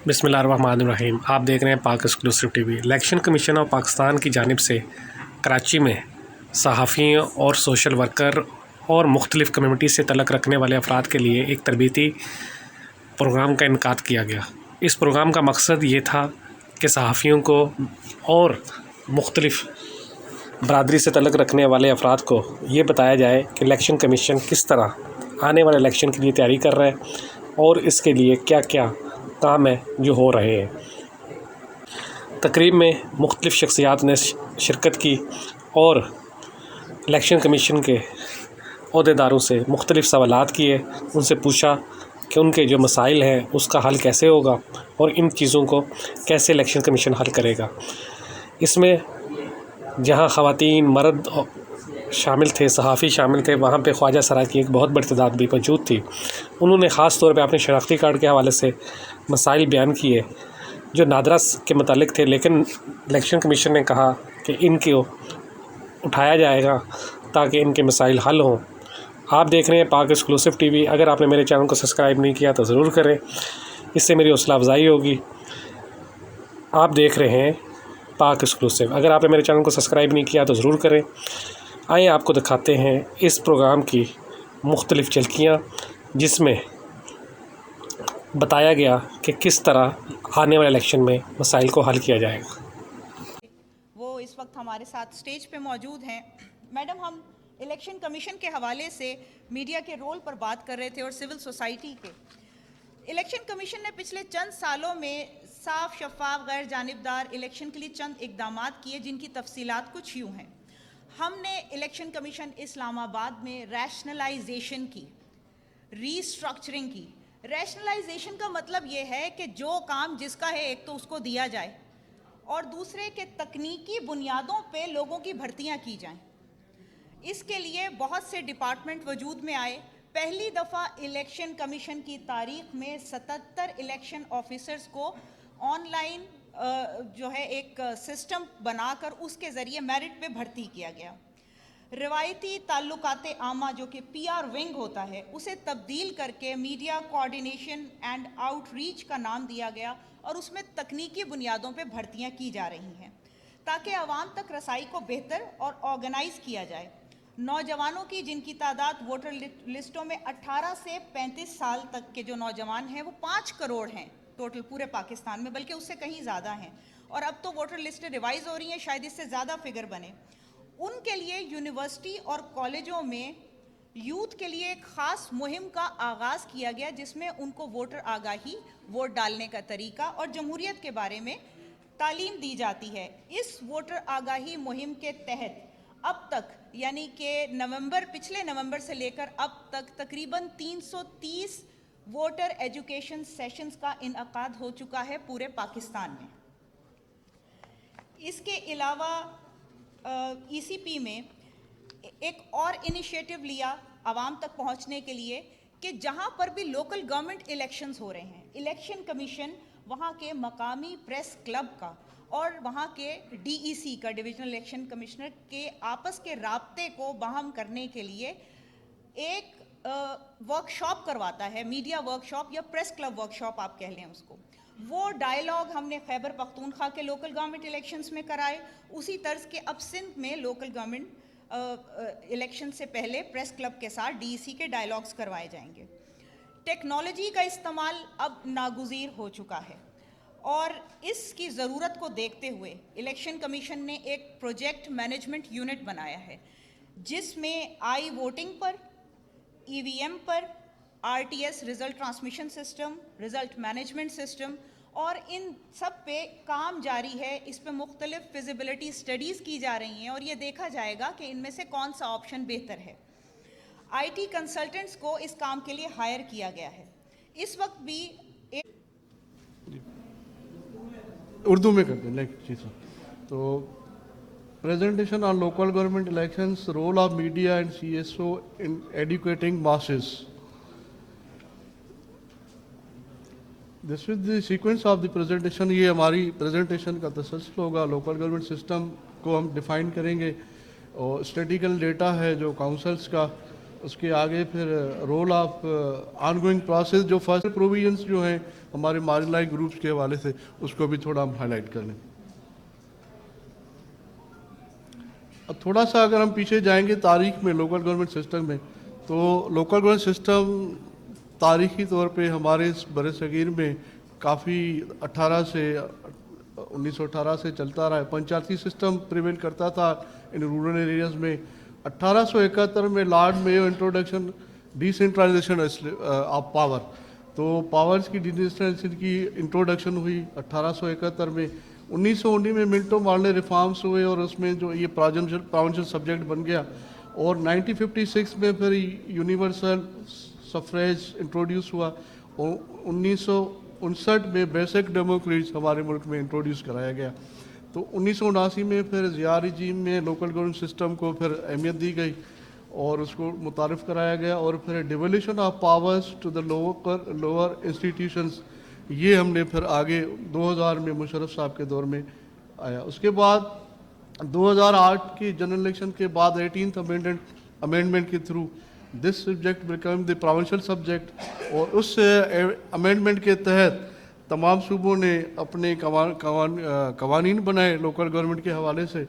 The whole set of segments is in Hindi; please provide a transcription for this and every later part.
बिस्मिल्लाहिर्रहमानिर्रहीम। आप देख रहे हैं पाक exclusive TV. Election commission of Pakistan की जानिब से कराची में सहाफ़ियों और सोशल वर्कर और मुख्तलिफ़ कम्यूनिटी से तल्लुक़ रखने वाले अफराद के लिए एक तरबीती प्रोग्राम का इनेकाद किया गया। इस प्रोग्राम का मकसद ये था कि सहाफ़ियों को और मुख्तलिफ़ बरादरी से तल्लुक़ रखने वाले अफराद को ये बताया जाए कि इलेक्शन कमीशन किस तरह आने वाले इलेक्शन के लिए तैयारी कर रहा है और इसके लिए क्या क्या काम है जो हो रहे हैं। तकरीब में मुख्तलिफ़ शख्सियात ने शिरकत की और इलेक्शन कमीशन के अहदेदारों से मुख्तलिफ़ सवालात किए, उनसे पूछा कि उनके जो मसाइल हैं उसका हल कैसे होगा और इन चीज़ों को कैसे इलेक्शन कमीशन हल करेगा। इसमें जहां ख़वातीन मर्द शामिल थे, सहाफ़ी शामिल थे, वहाँ पे ख्वाजा सराय की एक बहुत बड़ी तादाद भी मौजूद थी। उन्होंने ख़ास तौर पे अपने शनाख्ती कार्ड के हवाले से मसाइल बयान किए जो नादरा के मुतालिक थे, लेकिन इलेक्शन कमीशन ने कहा कि इनको उठाया जाएगा ताकि इनके मसाइल हल हों। आप देख रहे हैं पाक एक्सक्लूसिव टीवी। अगर आपने मेरे चैनल को सब्सक्राइब नहीं किया तो ज़रूर करें, इससे मेरी हौसला अफजाई होगी। आप देख रहे हैं पाक एक्सक्लूसिव। अगर आपने मेरे चैनल को सब्सक्राइब नहीं किया तो ज़रूर करें। आइए आपको दिखाते हैं इस प्रोग्राम की मुख्तलिफ़ झलकियाँ, जिसमें बताया गया कि किस तरह आने वाले इलेक्शन में मसाइल को हल किया जाएगा। वो इस वक्त हमारे साथ स्टेज पे मौजूद हैं। मैडम, हम इलेक्शन कमीशन के हवाले से मीडिया के रोल पर बात कर रहे थे और सिविल सोसाइटी के। इलेक्शन कमीशन ने पिछले चंद सालों में साफ, शफाफ, गैर जानिबदार इलेक्शन के लिए चंद इकदामात किए, जिनकी तफसीलात कुछ यूँ हैं। हमने इलेक्शन कमीशन इस्लामाबाद में रैशनलाइजेशन की, रीस्ट्रक्चरिंग की। रैशनलाइजेशन का मतलब ये है कि जो काम जिसका है, एक तो उसको दिया जाए और दूसरे के तकनीकी बुनियादों पे लोगों की भर्तियां की जाएं। इसके लिए बहुत से डिपार्टमेंट वजूद में आए। पहली दफ़ा इलेक्शन कमीशन की तारीख में 77 इलेक्शन ऑफिसर्स को ऑनलाइन जो है एक सिस्टम बनाकर उसके ज़रिए मेरिट पे भर्ती किया गया। रिवायती ताल्लुकाते आमा जो कि PR विंग होता है, उसे तब्दील करके मीडिया कोऑर्डिनेशन एंड आउटरीच का नाम दिया गया और उसमें तकनीकी बुनियादों पे भर्तियां की जा रही हैं ताकि आवाम तक रसाई को बेहतर और ऑर्गेनाइज किया जाए। नौजवानों की, जिनकी तादाद वोटर लिस्टों में 18 से 35 साल तक के जो नौजवान हैं वो 5 करोड़ हैं टोटल पूरे पाकिस्तान में, बल्कि उससे कहीं ज़्यादा हैं। और अब तो वोटर लिस्टें रिवाइज़ हो रही हैं, शायद इससे ज़्यादा फिगर बने। उनके लिए यूनिवर्सिटी और कॉलेजों में यूथ के लिए एक ख़ास मुहिम का आगाज़ किया गया, जिसमें उनको वोटर आगाही, वोट डालने का तरीका और जमहूरियत के बारे में तालीम दी जाती है। इस वोटर आगाही मुहिम के तहत अब तक, यानी कि पिछले नवंबर से लेकर अब तक तकरीबन 330 वोटर एजुकेशन सेशंस का इनअकाद हो चुका है पूरे पाकिस्तान में। इसके अलावा ECP में एक और इनिशिएटिव लिया आवाम तक पहुंचने के लिए कि जहां पर भी लोकल गवर्नमेंट इलेक्शंस हो रहे हैं, इलेक्शन कमीशन वहां के मकामी प्रेस क्लब का और वहां के DEC का, डिविजनल इलेक्शन कमिश्नर के आपस के राब्ते को बहाल करने के लिए एक वर्कशॉप करवाता है, मीडिया वर्कशॉप या प्रेस क्लब वर्कशॉप आप कह लें उसको। वो डायलॉग हमने खैबर पख्तूनख्वा के लोकल गवर्नमेंट इलेक्शंस में कराए। उसी तर्ज के अब सिंध में लोकल गवर्नमेंट इलेक्शन से पहले प्रेस क्लब के साथ DEC के डायलॉग्स करवाए जाएंगे। टेक्नोलॉजी का इस्तेमाल अब नागुज़ीर हो चुका है और इसकी ज़रूरत को देखते हुए इलेक्शन कमीशन ने एक प्रोजेक्ट मैनेजमेंट यूनिट बनाया है, जिसमें आई वोटिंग पर, EVM पर, RTS result transmission system, result management system और इन सब पे काम जारी है। इस पे मुख्तलिफ फिजिबिलिटी स्टडीज़ की जा रही हैं और ये देखा जाएगा कि इनमें से कौन सा ऑप्शन बेहतर है। IT कंसल्टेंट्स को इस काम के लिए हायर किया गया है। इस वक्त भी उर्दू में करते हैं चीज़ें। तो presentation on local government elections, role of media and CSO in educating masses. This is the sequence of the presentation. ये हमारी प्रेजेंटेशन का तसलसल होगा। लोकल गवर्नमेंट सिस्टम को हम डिफ़ाइन करेंगे और स्टैटिकल डेटा है जो काउंसिल्स का, उसके आगे फिर रोल ऑफ ऑनगोइंग प्रोसेस, जो फर्स्ट प्रोविजंस जो हैं हमारे मार्जिनलाइज्ड ग्रुप्स के हवाले से, उसको भी थोड़ा हम हाईलाइट कर लें। अब थोड़ा सा अगर हम पीछे जाएंगे तारीख में लोकल गवर्नमेंट सिस्टम में, तो लोकल गवर्नमेंट सिस्टम तारीखी तौर पे हमारे इस बरसगीर में काफ़ी 1918 से चलता रहा है। पंचायती सिस्टम प्रिवेल करता था इन रूरल एरियाज में। 1871 में Lord Mayo introduction decentralisation of power, तो पावर्स की डिसेंट्रलाइजेशन की इंट्रोडक्शन हुई 1871 में। 1919 में मिंटो मार्ले रिफॉर्म्स हुए और उसमें जो ये प्रोविंशियल सब्जेक्ट बन गया। और 1956 में फिर यूनिवर्सल सफ्रेज इंट्रोड्यूस हुआ और 1959 में बेसिक डेमोक्रेसी हमारे मुल्क में इंट्रोड्यूस कराया गया। तो 1979 में फिर ज़िया रजीम में लोकल गवर्नमेंट सिस्टम को फिर अहमियत दी गई और उसको मुतारिफ कराया गया। और फिर devolution of powers to the lower institutions, ये हमने फिर आगे 2000 में मुशर्रफ साहब के दौर में आया। उसके बाद 2008 की जनरल इलेक्शन के बाद 18th अमेंडमेंट के through this subject become the provincial subject, और उस अमेंडमेंट के तहत तमाम सूबों ने अपने कवानीन बनाए लोकल गवर्नमेंट के हवाले से।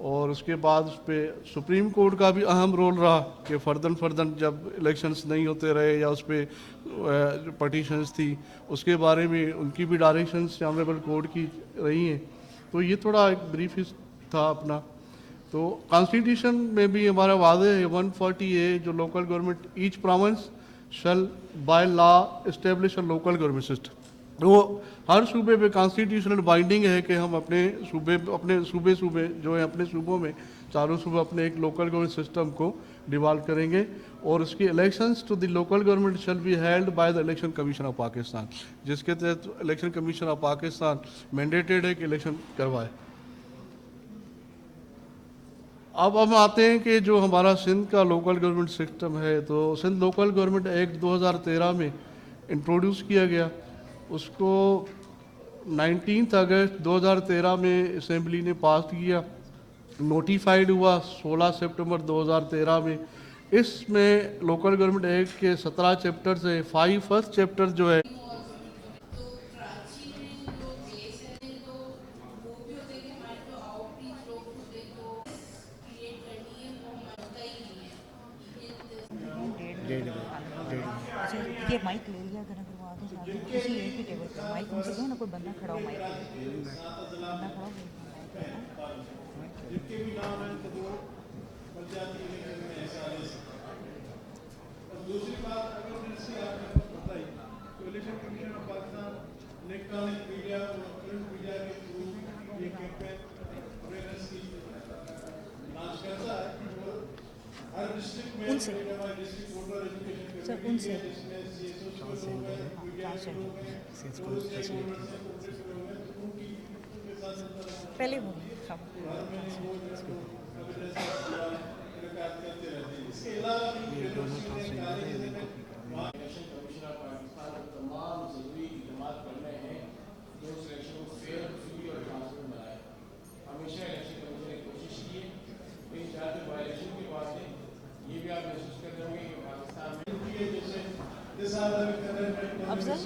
और उसके बाद उस पर सुप्रीम कोर्ट का भी अहम रोल रहा कि फर्दन जब इलेक्शंस नहीं होते रहे या उस पर पटिशन्स थी, उसके बारे में उनकी भी डायरेक्शंस ऑनरेबल कोर्ट की रही हैं। तो ये थोड़ा एक ब्रीफ था अपना। तो कॉन्स्टिट्यूशन में भी हमारा वादे है 140A, जो local government each province shall by law establish a local government system. तो हर सूबे पे कॉन्स्टिट्यूशनल बाइंडिंग है कि हम अपने सूबे जो है अपने सूबों में चारों सूबे अपने एक लोकल गवर्नमेंट सिस्टम को डिवॉल्व करेंगे। और उसकी elections to the local government shall be held by the election commission of Pakistan, जिसके तहत election commission of Pakistan mandated है कि इलेक्शन करवाए। अब हम आते हैं कि जो हमारा सिंध का लोकल गवर्नमेंट सिस्टम है, तो सिंध लोकल गवर्नमेंट एक्ट 2013 में इंट्रोड्यूस किया गया। उसको 19 अगस्त 2013 में असेंबली ने पास किया, नोटिफाइड हुआ 16 सितंबर 2013 में। इसमें लोकल गवर्नमेंट एक्ट के 17 चैप्टर से 5 फर्स्ट चैप्टर जो है ये माइक ले लिया अगर वो आगे से आगे किसी एक ही टेबल पर माइक उनसे कहो ना, कोई बंदा खड़ा हो माइक बंदा खड़ा हो। दूसरी बात अगर election commission of Pakistan electronic media और प्रिंट मीडिया के थ्रू ये कैंपेन अवेयरनेस की लॉन्च करता है। हर डिस्ट्रिक्ट में डिस्ट्रिक्ट वोटर एजुकेशन सर उनसे पहले वो हमेशा इलेक्शन कमीशन ने कोशिश की है। इन जाति वायलेशन की बात है, ये भी आप महसूस कर रहे होंगे कि पाकिस्तान में अफजल